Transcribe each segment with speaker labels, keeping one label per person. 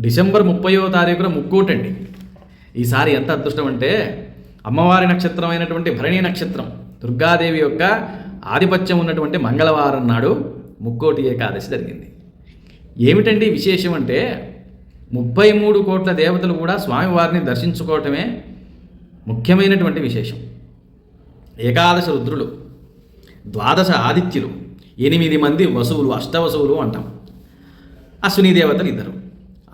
Speaker 1: December 30వ తారీఖున ముక్కోటండి. ఈసారి ఎంత అదృష్టం అంటే అమ్మవారి నక్షత్రం అయినటువంటి భరణి నక్షత్రం, దుర్గాదేవి యొక్క ఆధిపత్యం ఉన్నటువంటి మంగళవారం నాడు ముక్కోటి ఏకాదశి జరిగింది. ఏమిటండి విశేషం అంటే 33 కోట్ల దేవతలు కూడా స్వామివారిని దర్శించుకోవటమే ముఖ్యమైనటువంటి విశేషం. ఏకాదశ రుద్రులు, ద్వాదశ ఆదిత్యులు, 8 మంది వసువులు, అష్టవసువులు అంటాం. అశ్విని దేవతలు 2,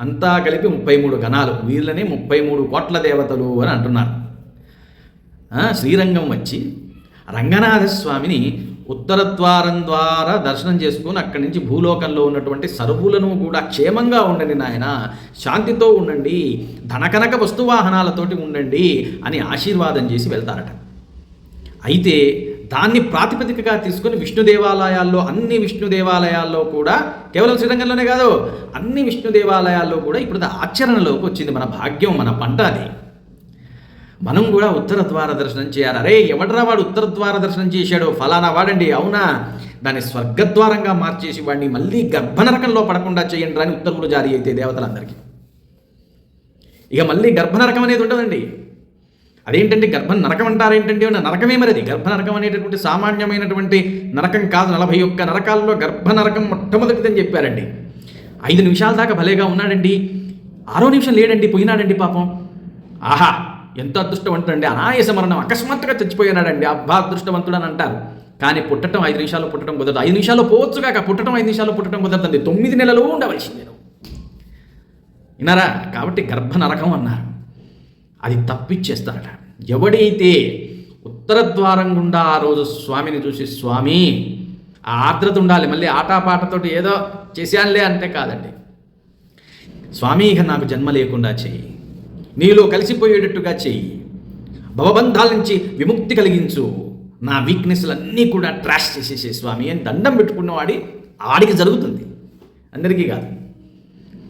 Speaker 1: అంతా కలిపి 33 గణాలు. వీళ్ళని 33 కోట్ల దేవతలు అని అంటున్నారు. శ్రీరంగం వచ్చి రంగనాథ స్వామిని ఉత్తర ద్వారం ద్వారా దర్శనం చేసుకుని అక్కడి నుంచి భూలోకంలో ఉన్నటువంటి సర్వులను కూడా క్షేమంగా ఉండండి నాయన, శాంతితో ఉండండి, ధనకనక వస్తువాహనాలతోటి ఉండండి అని ఆశీర్వాదం చేసి వెళ్తారట. అయితే దాన్ని ప్రాతిపదికగా తీసుకొని విష్ణు దేవాలయాల్లో, అన్ని విష్ణు దేవాలయాల్లో కూడా, కేవలం శ్రీరంగంలోనే కాదు అన్ని విష్ణు దేవాలయాల్లో కూడా ఇప్పుడు ఆచరణలోకి వచ్చింది. మన భాగ్యం, మన పంట అది. మనం కూడా ఉత్తర ద్వార దర్శనం చేయాలి. అరే ఎవడరా వాడు ఉత్తర ద్వార దర్శనం చేశాడు, ఫలానా వాడండి, అవునా, దాన్ని స్వర్గద్వారంగా మార్చేసి వాడిని మళ్ళీ గర్భనరకంలో పడకుండా చేయండి అని ఉత్తర్వులు జారీ అయితే దేవతలందరికీ. ఇక మళ్ళీ గర్భనరకం అనేది ఉండదండి. అదేంటంటే గర్భం నరకం అంటారేంటంటే, నరకమే మరి అది. గర్భనరకం అనేటటువంటి సామాన్యమైనటువంటి నరకం కాదు. 41 నరకాల్లో గర్భనరకం మొట్టమొదటిదని చెప్పారండి. 5 నిమిషాల దాకా భలేగా ఉన్నాడండి, 6వ నిమిషం లేడండి, పోయినాడండి పాపం. ఆహా ఎంత అదృష్టవంతుడండి, అనాయాస మరణం, అకస్మాత్తుగా చచ్చిపోయినాడండి, అబ్బా అదృష్టవంతుడు అని అంటారు. కానీ పుట్టడం 5 నిమిషాల్లో పుట్టడం కుదరదు. 5 నిమిషాల్లో పోవచ్చు కాక పుట్టడం 5 నిమిషాల్లో పుట్టడం కుదరదండి. 9 నెలలు ఉండవలసిందే. విన్నారా? కాబట్టి గర్భనరకం అన్నారు. అది తప్పిచ్చేస్తారట. ఎవడైతే ఉత్తర ద్వారం గుండా ఆ రోజు స్వామిని చూసి, స్వామి ఆ ఆర్ద్రత ఉండాలి, మళ్ళీ ఆటాపాటతోటి ఏదో చేశానులే అంటే కాదండి. స్వామి ఇక నాకు జన్మ లేకుండా చెయ్యి, నీలో కలిసిపోయేటట్టుగా చెయ్యి, భవబంధాల నుంచి విముక్తి కలిగించు, నా వీక్నెస్లన్నీ కూడా ట్రాష్ చేసేసే స్వామి అని దండం పెట్టుకున్నవాడి ఆడికి జరుగుతుంది, అందరికీ కాదు.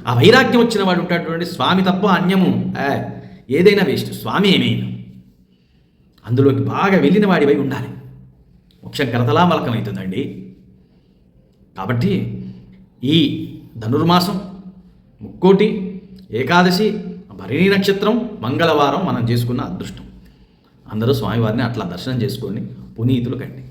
Speaker 1: ఆ వైరాగ్యం వచ్చిన వాడు ఉంటాడు, స్వామి తప్ప అన్యము ఏదైనా వేస్ట్, స్వామి ఏమైనా అందులోకి బాగా వెళ్ళిన వాడివై ఉండాలి. మోక్షం కరతలామలకం అవుతుందండి. కాబట్టి ఈ ధనుర్మాసం, ముక్కోటి ఏకాదశి, భరణి నక్షత్రం, మంగళవారం మనం చేసుకున్న అదృష్టం. అందరూ స్వామివారిని అట్లా దర్శనం చేసుకోండి, పునీతులు కండి.